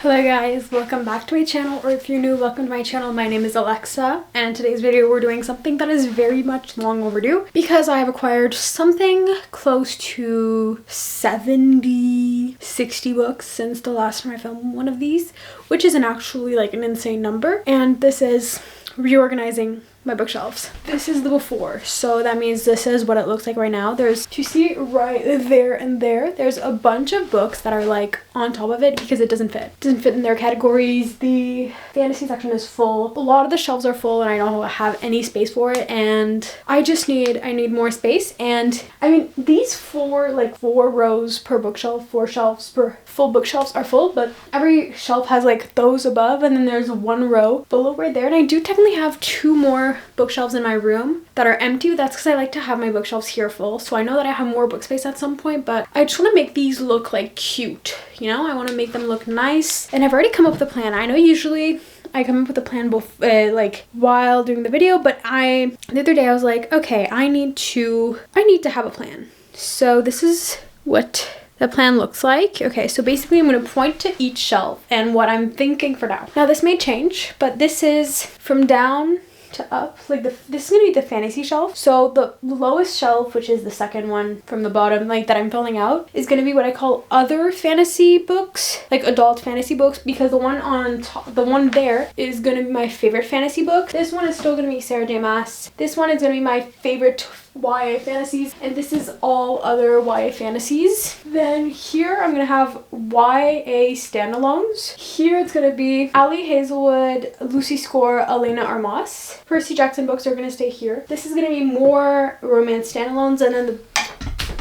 Hello guys, welcome back to my channel, or if you're new, welcome to my channel. My name is Alexa, and in today's video we're doing something that is very much long overdue because I have acquired something close to 60 books since the last time I filmed one of these, which isn't actually like an insane number, and this is reorganizing my bookshelves. This is the before, so that means this is what it looks like right now. There's, you see right there and there's a bunch of books that are like on top of it because it doesn't fit. It doesn't fit in their categories. The fantasy section is full. A lot of the shelves are full and I don't have any space for it, and I need more space. And I mean, these four rows per bookshelf, 4 shelves per full bookshelves are full, but every shelf has like those above, and then there's one row below right there. And I do technically have 2 more bookshelves in my room that are empty. That's because I like to have my bookshelves here full, so I know that I have more book space at some point, but I just want to make these look like cute, you know? I want to make them look nice, and I've already come up with a plan. I know usually I come up with a plan like while doing the video, but the other day I was like, okay, I need to have a plan. So this is what the plan looks like. Okay, so basically I'm going to point to each shelf and what I'm thinking for now. Now this may change, but this is from down to up. Like this is gonna be the fantasy shelf. So the lowest shelf, which is the second one from the bottom, like that I'm filling out, is gonna be what I call other fantasy books, like adult fantasy books, because the one on top, the one there, is gonna be my favorite fantasy book. This one is still gonna be Sarah J. Maas. This one is gonna be my favorite YA fantasies, and this is all other YA fantasies. Then here I'm gonna have YA standalones. Here it's gonna be Ali Hazelwood, Lucy Score, Elena Armas. Percy Jackson books are gonna stay here. This is gonna be more romance standalones, and then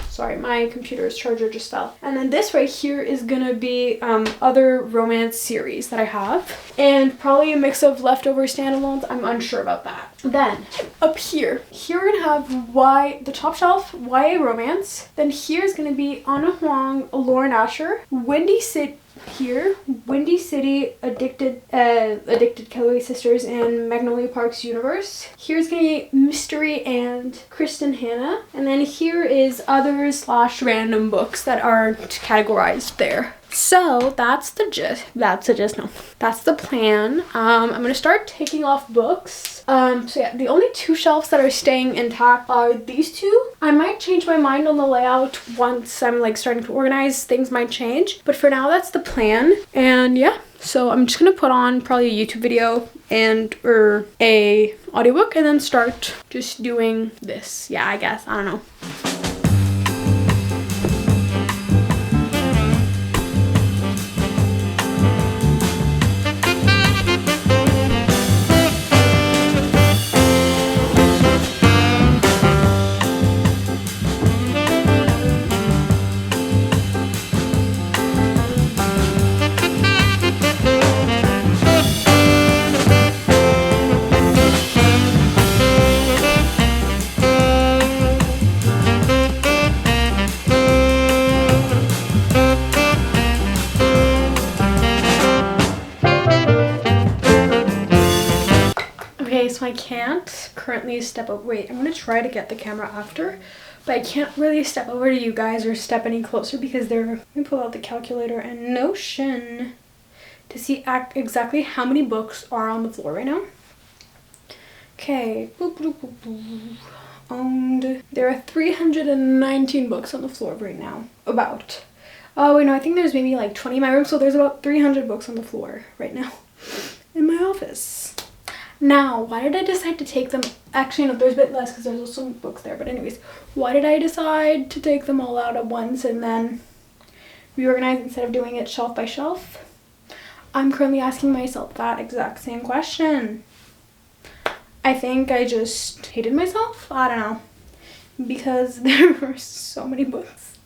sorry, my computer's charger just fell. And then this right here is gonna be other romance series that I have, and probably a mix of leftover standalones. I'm unsure about that. Then up here we're gonna have the top shelf, YA romance. Then here's gonna be Anna Huang, Lauren Asher, Windy City. Here, Windy City, Addicted Kellaway Sisters, and Magnolia Park's universe. Here's gonna be Mystery and Kristen Hanna, and then here is others / random books that aren't categorized there. So that's the plan. I'm gonna start taking off books. So yeah, the only 2 shelves that are staying intact are these 2. I might change my mind on the layout once I'm like starting to organize. Things might change, but for now that's the plan. And yeah, so I'm just gonna put on probably a YouTube video or a audiobook and then start just doing this. Yeah, I guess, I don't know. So I can't currently step over. Wait, I'm gonna try to get the camera after, but I can't really step over to you guys or step any closer because let me pull out the calculator and Notion to see exactly how many books are on the floor right now. Okay, boop, boop, boop, boop. And there are 319 books on the floor right now. About. Oh wait, no, I think there's maybe like 20 in my room, so there's about 300 books on the floor right now in my office. Now, why did I decide to take them? Actually, no, there's a bit less because there's also some books there. But anyways, why did I decide to take them all out at once and then reorganize instead of doing it shelf by shelf? I'm currently asking myself that exact same question. I think I just hated myself. I don't know. Because there were so many books.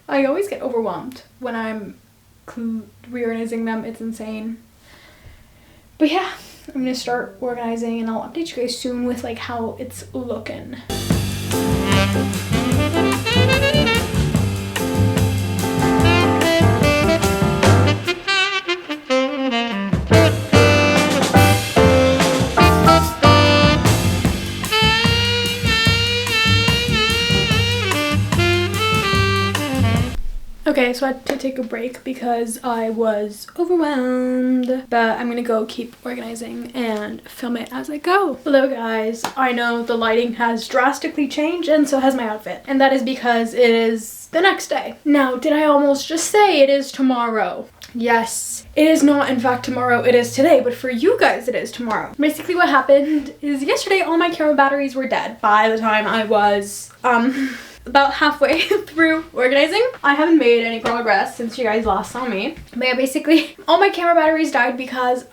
I always get overwhelmed when I'm reorganizing them. It's insane. But yeah, I'm gonna start organizing and I'll update you guys soon with like how it's looking. Okay, today, so I had to take a break because I was overwhelmed. But I'm gonna go keep organizing and film it as I go. Hello guys, I know the lighting has drastically changed and so has my outfit. And that is because it is the next day. Now, did I almost just say it is tomorrow? Yes, it is not in fact tomorrow, it is today, but for you guys it is tomorrow. Basically what happened is yesterday all my camera batteries were dead by the time I was about halfway through organizing. I haven't made any progress since you guys last saw me. But yeah, basically all my camera batteries died because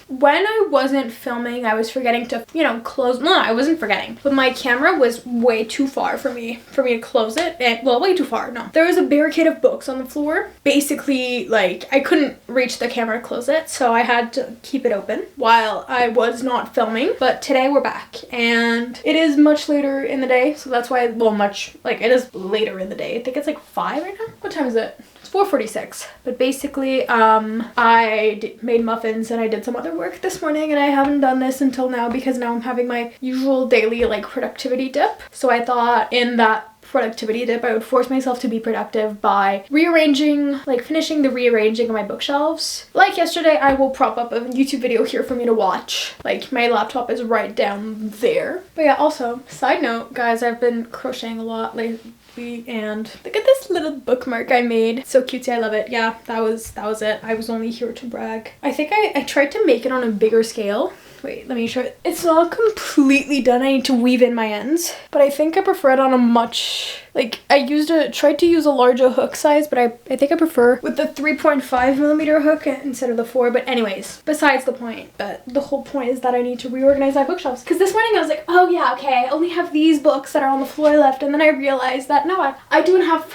when I wasn't filming, I was forgetting to, you know, close. No, I wasn't forgetting, but my camera was way too far for me to close it. And well, way too far. No, there was a barricade of books on the floor. Basically, like, I couldn't reach the camera to close it, so I had to keep it open while I was not filming. But today we're back and it is much later in the day, so that's why, well, like, it is later in the day. I think it's like 5 right now. What time is it? It's 4:46. But basically, I made muffins and I did some other work this morning, and I haven't done this until now because now I'm having my usual daily, like, productivity dip. So I thought in that productivity dip I would force myself to be productive by rearranging, like finishing the rearranging of my bookshelves. Like yesterday, I will prop up a YouTube video here for me to watch. Like, my laptop is right down there. But yeah, also, side note, guys, I've been crocheting a lot lately, and look at this little bookmark I made. So cutesy, I love it. Yeah, that was it. I was only here to brag. I think I tried to make it on a bigger scale. Wait, let me show it. It's not completely done. I need to weave in my ends, but I think I prefer it on a much, like, I tried to use a larger hook size, but I think I prefer with the 3.5mm hook instead of the 4. But anyways, besides the point. But the whole point is that I need to reorganize my bookshelves, because this morning I was like, oh yeah, okay, I only have these books that are on the floor left, and then I realized that no, I do have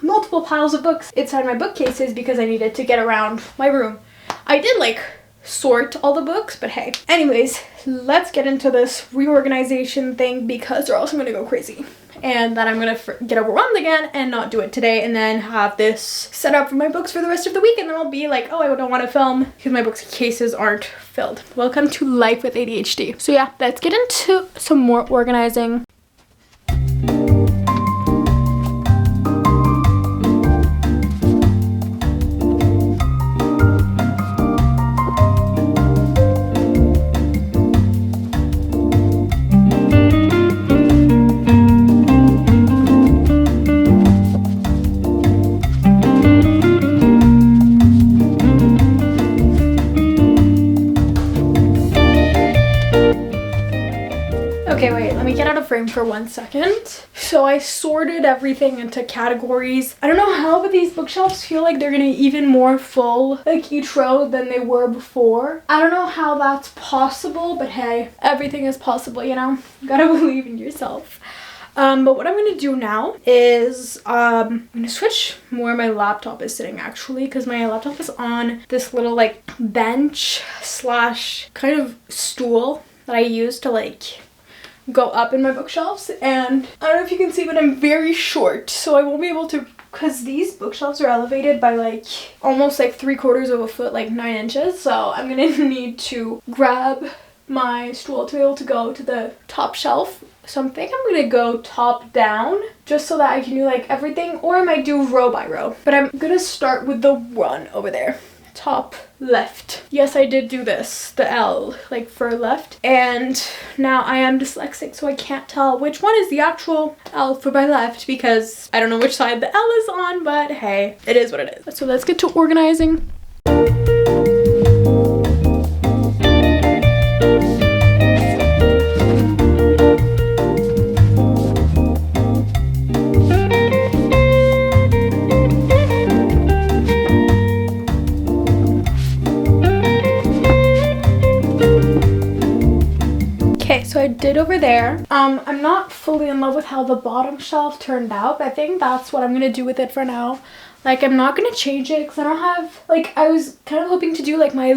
multiple piles of books inside my bookcases because I needed to get around my room. I did, like, sort all the books, but hey. Anyways, let's get into this reorganization thing because they're also gonna go crazy. And then I'm gonna get overwhelmed again and not do it today, and then have this set up for my books for the rest of the week, and then I'll be like, oh, I don't want to film because my bookcases aren't filled. Welcome to life with ADHD. So yeah, let's get into some more organizing. Okay, wait, let me get out of frame for 1 second. So I sorted everything into categories. I don't know how, but these bookshelves feel like they're gonna be even more full, like, each row than they were before. I don't know how that's possible, but hey, everything is possible, you know? You gotta believe in yourself. But what I'm gonna do now is I'm gonna switch where my laptop is sitting, actually, because my laptop is on this little, like, bench slash kind of stool that I use to, like, go up in my bookshelves. And I don't know if you can see, but I'm very short, so I won't be able to, because these bookshelves are elevated by, like, almost like 3/4 of a foot, like 9 inches. So I'm gonna need to grab my stool to be able to go to the top shelf. So I'm thinking I'm gonna go top down just so that I can do, like, everything, or I might do row by row. But I'm gonna start with the one over there. Top left. Yes, I did do this, the L, like, for left, and now I am dyslexic, so I can't tell which one is the actual L for my left because I don't know which side the L is on, but hey, it is what it is. So let's get to organizing. So I did over there. I'm not fully in love with how the bottom shelf turned out, but I think that's what I'm gonna do with it for now. Like, I'm not gonna change it because I don't have, like, I was kind of hoping to do, like, my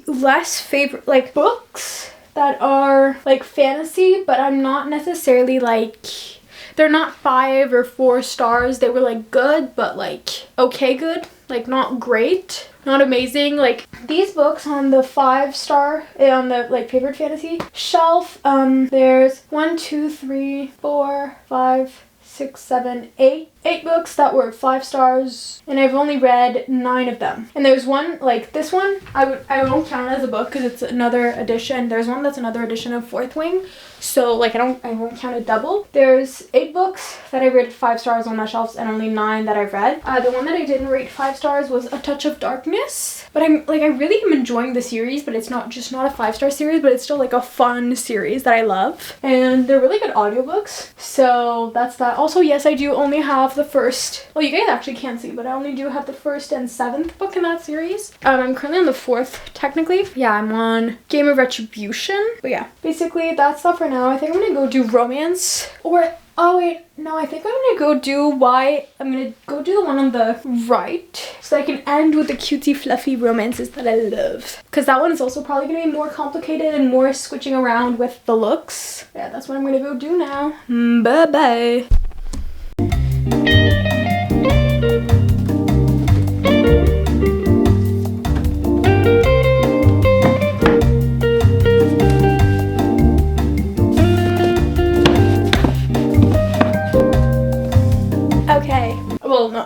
less favorite, like, books that are, like, fantasy, but I'm not necessarily, like, they're not 5 or 4 stars. They were, like, good, but, like, okay good. Like, not great, not amazing. Like, these books on the 5-star, on the, like, favorite fantasy shelf, there's 1, 2, 3, 4, 5, 6, 7, 8 8 books that were 5 stars, and I've only read 9 of them. And there's one, like this one, I won't count it as a book because it's another edition. There's one that's another edition of Fourth Wing, so like I won't count it double. There's 8 books that I rated 5 stars on my shelves and only 9 that I've read. The one that I didn't rate 5 stars was A Touch of Darkness, but I really am enjoying the series, but it's not a 5-star series, but it's still like a fun series that I love, and they're really good audiobooks. So that's that. Also, yes, I do only have the first, well, you guys actually can't see, but I only do have the 1st and 7th book in that series. I'm currently on the 4th technically. Yeah, I'm on Game of Retribution. But yeah, basically that's that for now. I think I'm gonna go do romance, or oh wait, no, I think I'm gonna go do the one on the right, so I can end with the cutesy fluffy romances that I love, because that one is also probably gonna be more complicated and more switching around with the looks. Yeah, that's what I'm gonna go do now. Bye bye.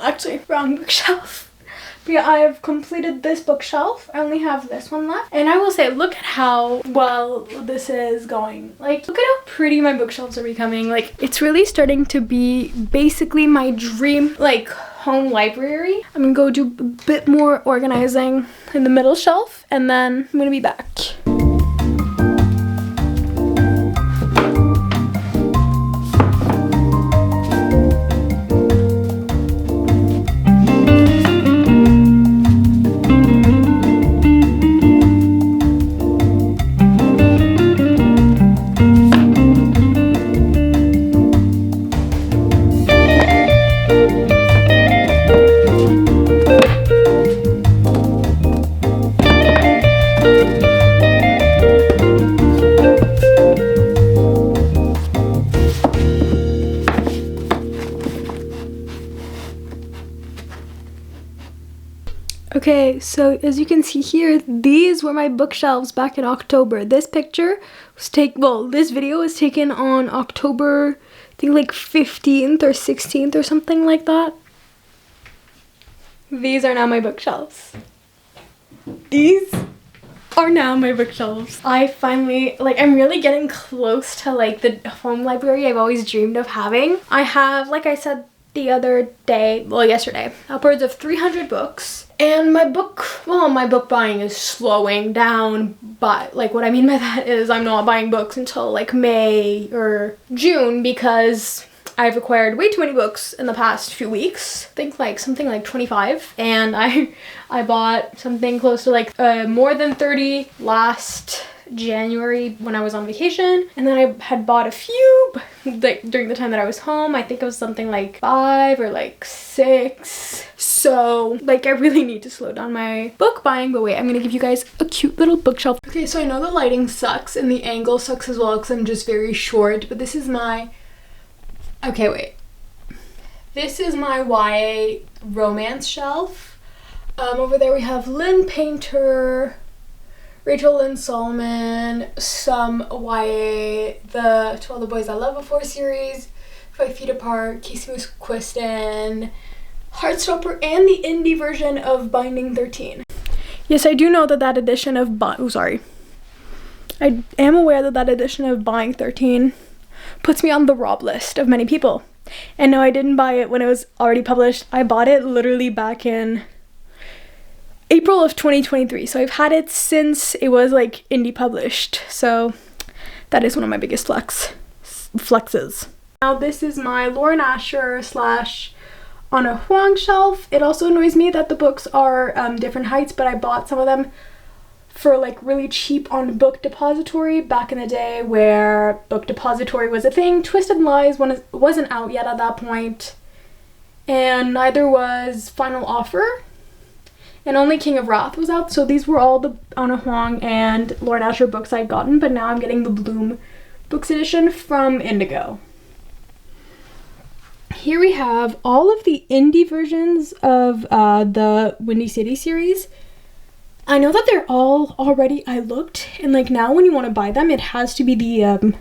Actually, wrong bookshelf. But yeah, I have completed this bookshelf. I only have this one left. And I will say, look at how well this is going. Like, look at how pretty my bookshelves are becoming. Like, it's really starting to be basically my dream, like, home library. I'm gonna go do a bit more organizing in the middle shelf, and then I'm gonna be back. Okay, so as you can see here, these were my bookshelves back in October. This picture was this video was taken on October, I think like 15th or 16th or something like that. These are now my bookshelves. These are now my bookshelves. I finally, I'm really getting close to like the home library I've always dreamed of having. I have, like I said the other day, yesterday, upwards of 300 books. And my book buying is slowing down, but like what I mean by that is I'm not buying books until like May or June, because I've acquired way too many books in the past few weeks. I think like something like 25, and I bought something close to like more than 30 last January when I was on vacation, and then I had bought a few like during the time that I was home. I think it was something like 5 or like 6. So like I really need to slow down my book buying. But wait, I'm gonna give you guys a cute little bookshelf. Okay, so I know the lighting sucks and the angle sucks as well because I'm just very short, but this is my this is my YA romance shelf. Over there we have Lynn Painter, Rachel Lynn Solomon, some YA, the To All the Boys I Loved Before series, 5 Feet Apart, Casey Moose Quiston, Heartstopper, and the indie version of Binding 13. Yes, I do know that edition of I am aware that edition of Binding 13 puts me on the rob list of many people. And no, I didn't buy it when it was already published. I bought it literally back in April of 2023, so I've had it since it was like indie published. So that is one of my biggest flexes. Now this is my Lauren Asher / Anna Huang shelf. It also annoys me that the books are different heights, but I bought some of them for like really cheap on Book Depository back in the day where Book Depository was a thing. Twisted Lies wasn't out yet at that point, and neither was Final Offer, and only King of Wrath was out. So these were all the Anna Huang and Lauren Asher books I'd gotten, but now I'm getting the Bloom Books edition from Indigo. Here we have all of the indie versions of the Windy City series. I know that they're all already, I looked, and like now when you want to buy them, it has to be the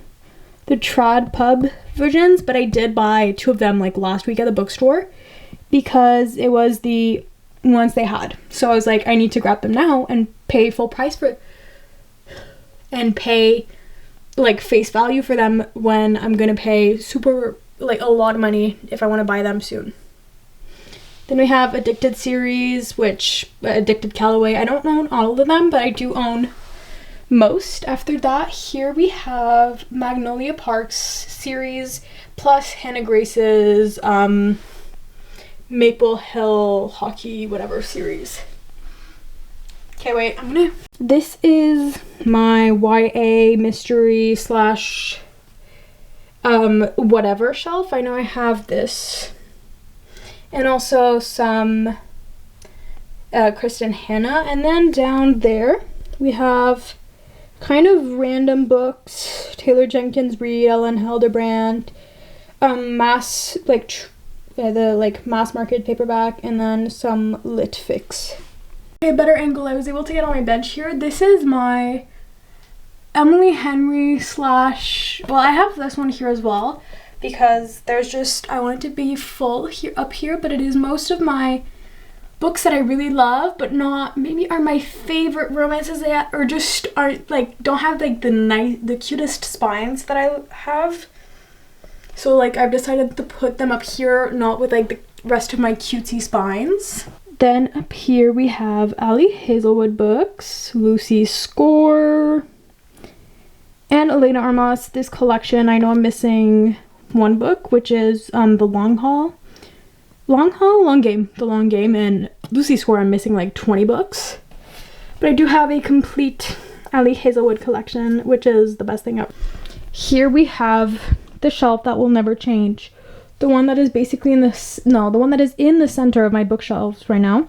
Trad Pub versions, but I did buy 2 of them like last week at the bookstore because it was the ones they had. So I was like, I need to grab them now and pay full price for it and pay like face value for them when I'm gonna pay super like a lot of money if I want to buy them soon. Then we have Addicted series, which Addicted Callaway. I don't own all of them, but I do own most. After that, here we have Magnolia Parks series plus Hannah Grace's Maple Hill Hockey whatever series. Okay, wait, this is my YA mystery slash whatever shelf. I know I have this. And also some Kristen Hanna. And then down there we have kind of random books. Taylor Jenkins Reid, Ellen Hildebrand, mass like the mass market paperback, and then some lit fix. A better angle I was able to get on my bench here. This is my Emily Henry slash, well, I have this one here as well because there's just, I want it to be full here up here, but it is most of my books that I really love, but not maybe are my favorite romances yet, or just aren't like, don't have like the cutest spines that I have. So like I've decided to put them up here, not with like the rest of my cutesy spines. Then up here we have Ali Hazelwood books, Lucy Score, and Elena Armas. This collection, I know I'm missing one book, which is The Long Game, and Lucy Score I'm missing like 20 books. But I do have a complete Ali Hazelwood collection, which is the best thing ever. Here we have the shelf that will never change. The one that is basically the one that is in the center of my bookshelves right now.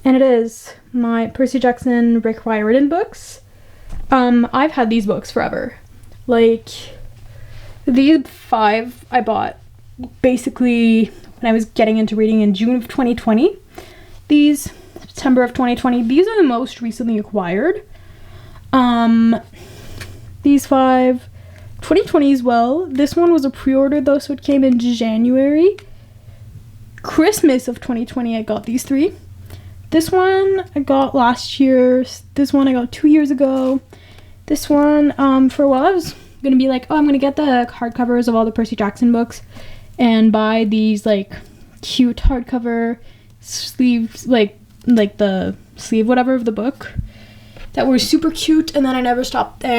And it is my Percy Jackson, Rick Riordan books. I've had these books forever. Like, these 5 I bought basically when I was getting into reading in June of 2020. These, September of 2020. These are the most recently acquired. These 5, 2020 as well. This one was a pre-order though, so it came in January. Christmas of 2020 I got these 3. This one I got last year. This one I got 2 years ago. This one, for a while I was gonna be like, oh, I'm gonna get the hardcovers of all the Percy Jackson books and buy these like cute hardcover sleeves, like the sleeve whatever of the book that were super cute, and then I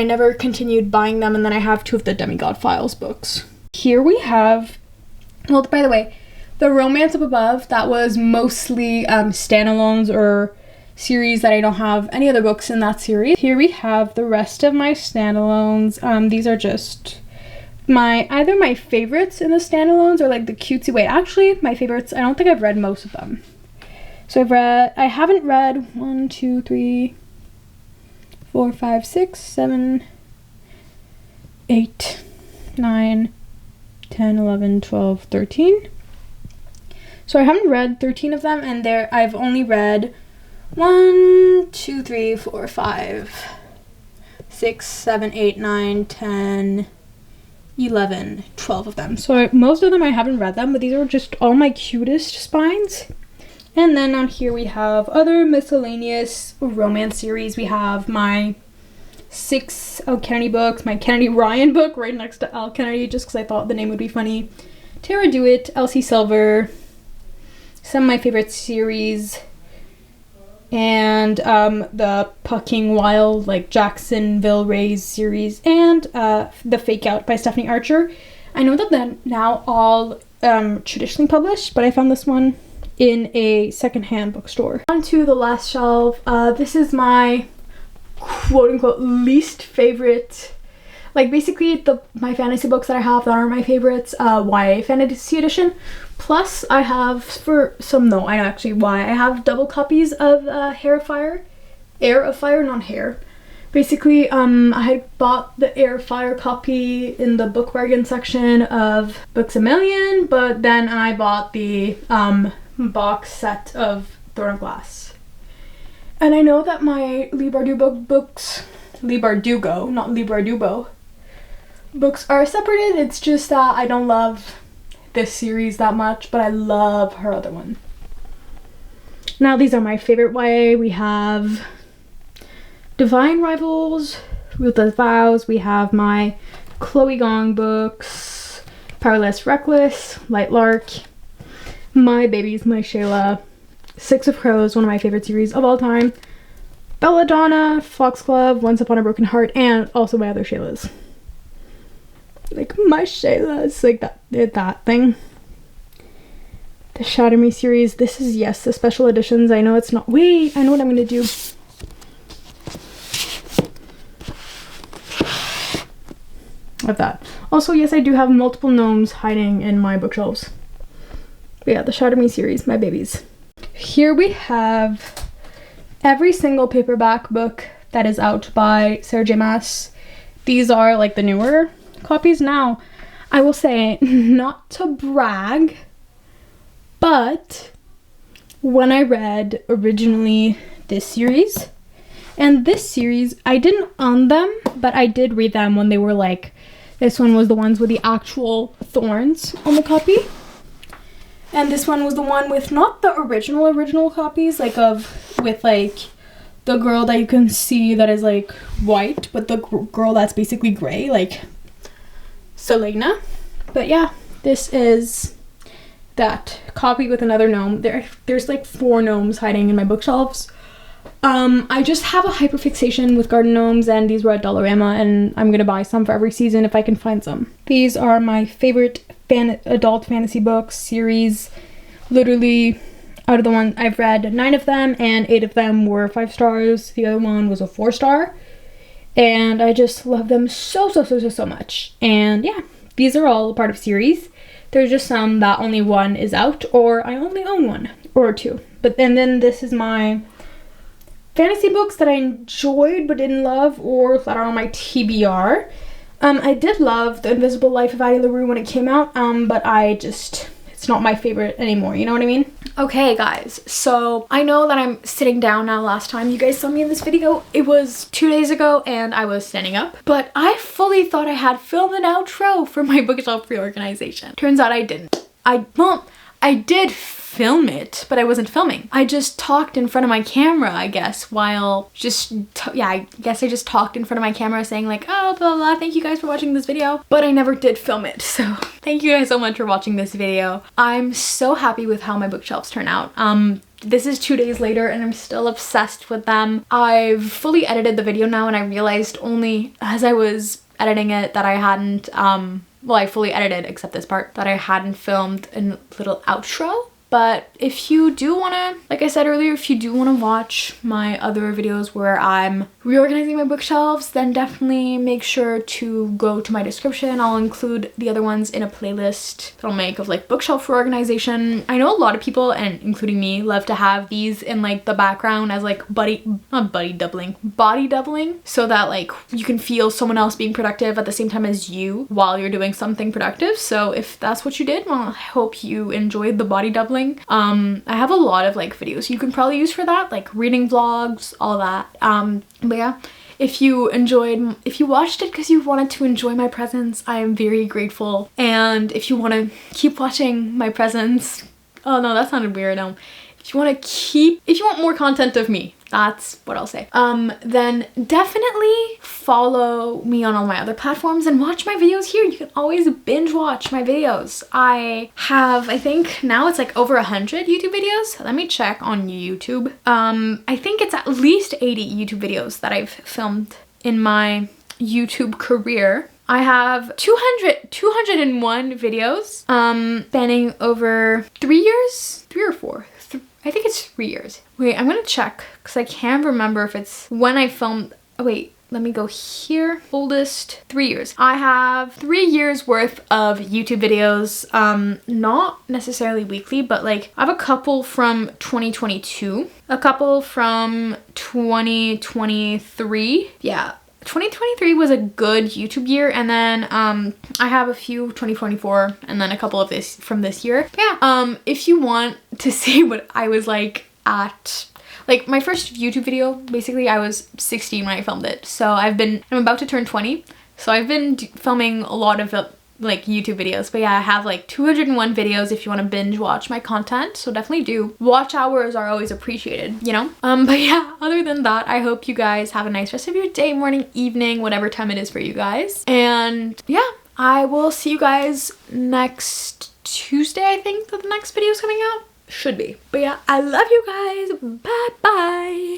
never continued buying them, and then I have 2 of the Demigod Files books. Here we have, well, by the way, the Romance Up Above, that was mostly standalones or series that I don't have any other books in that series. Here we have the rest of my standalones. These are just either my favorites in the standalones or like the cutesy, wait, actually my favorites, I don't think I've read most of them. So I haven't read 1, 2, 3, 4, 5, 6, 7, 8, 9, 10, 11, 12, 13. So I haven't read 13 of them, and I've only read 1, 2, 3, 4, 5, 6, 7, 8, 9, 10, 11, 12 of them. So most of them I haven't read them, but these are just all my cutest spines. And then on here we have other miscellaneous romance series. We have my 6 Al Kennedy books, my Kennedy Ryan book right next to Al Kennedy, just because I thought the name would be funny. Tara Dewitt, Elsie Silver, some of my favorite series, and the Pucking Wild, like Jacksonville Rays series, and The Fake Out by Stephanie Archer. I know that they're now all traditionally published, but I found this one in a secondhand bookstore. On to the last shelf. This is my quote-unquote least favorite, like basically my fantasy books that I have that are my favorites, YA fantasy edition. Plus I have I have double copies of Heir of Fire, not Hair. Basically, I had bought the Heir of Fire copy in the book bargain section of Books A Million, but then I bought the box set of Throne of Glass. And I know that my Leigh Bardugo, not Leigh Bardugo, books are separated. It's just that I don't love this series that much, but I love her other one. Now these are my favorite YA. We have Divine Rivals, Ruthless Vows. We have my Chloe Gong books, Powerless Reckless, Light Lark, My Babies, My Shayla, Six of Crows, one of my favorite series of all time, Belladonna, Foxglove, Once Upon a Broken Heart, and also my other Shaylas. Like my Shaylas, like that thing. The Shatter Me series. This is, yes, the special editions. I know it's not. Wait, I know what I'm gonna do. Of that. Also, yes, I do have multiple gnomes hiding in my bookshelves. But yeah, the Shatter Me series, my babies. Here we have every single paperback book that is out by Sarah J. Maas. These are like the newer copies. Now, I will say, not to brag, but when I read originally this series and this series, I didn't own them, but I did read them when they were like, this one was the ones with the actual thorns on the copy. And this one was the one with not the original copies, like with like the girl that you can see that is like white, but the girl that's basically gray, like Selena. But yeah, this is that copy with another gnome. There's like 4 gnomes hiding in my bookshelves. I just have a hyperfixation with garden gnomes, and these were at Dollarama, and I'm gonna buy some for every season if I can find some. These are my favorite adult fantasy books series. Literally, out of the one I've read 9 of them, and 8 of them were 5 stars. The other one was a 4-star, and I just love them so much. And yeah, these are all a part of series. There's just some that only one is out, or I only own 1 or 2. But and then this is my fantasy books that I enjoyed but didn't love, or that are on my TBR. I did love The Invisible Life of Addie LaRue when it came out, but it's not my favorite anymore, you know what I mean? Okay guys, so I know that I'm sitting down now. Last time you guys saw me in this video, it was 2 days ago and I was standing up, but I fully thought I had filmed an outro for my bookshelf reorganization. Turns out I didn't. I did film it, but I wasn't filming. I just talked in front of my camera, I guess, while I guess I just talked in front of my camera saying like, oh, blah, blah, blah, thank you guys for watching this video, but I never did film it. So thank you guys so much for watching this video. I'm so happy with how my bookshelves turn out. This is 2 days later and I'm still obsessed with them. I've fully edited the video now, and I realized only as I was editing it that I hadn't, well, I fully edited except this part, that I hadn't filmed a little outro. But if you do want to, like I said earlier, if you do want to watch my other videos where I'm reorganizing my bookshelves, then definitely make sure to go to my description. I'll include the other ones in a playlist that I'll make of like bookshelf reorganization. I know a lot of people, and including me, love to have these in like the background as like body doubling, so that like you can feel someone else being productive at the same time as you while you're doing something productive. So if that's what you did, well, I hope you enjoyed the body doubling. I have a lot of like videos you can probably use for that, like reading vlogs, all that. But yeah, if you watched it because you wanted to enjoy my presence, I am very grateful. And if you want to keep watching my presence, oh no, that sounded weird. If you want more content of me, that's what I'll say. Then definitely follow me on all my other platforms and watch my videos here. You can always binge watch my videos. I have, I think now it's like over 100 YouTube videos. Let me check on YouTube. I think it's at least 80 YouTube videos that I've filmed in my YouTube career. I have 201 videos, spanning over 3 years, 3 or 4. I think it's 3 years. Wait, I'm gonna check because I can't remember if it's when I filmed. Oh, wait, let me go here. Oldest, 3 years. I have 3 years worth of YouTube videos, not necessarily weekly, but like I have a couple from 2022, a couple from 2023. Yeah. 2023 was a good YouTube year, and then I have a few 2024 and then a couple of this from this year. Yeah, if you want to see what I was like at like my first YouTube video, basically I was 16 when I filmed it, so I'm about to turn 20, So I've been filming a lot of like YouTube videos, but yeah, I have like 201 videos if you want to binge watch my content, so definitely do. Watch hours are always appreciated, you know? But yeah, other than that, I hope you guys have a nice rest of your day, morning, evening, whatever time it is for you guys. And yeah, I will see you guys next Tuesday. I think that the next video is coming out. Should be. But yeah, I love you guys. Bye bye.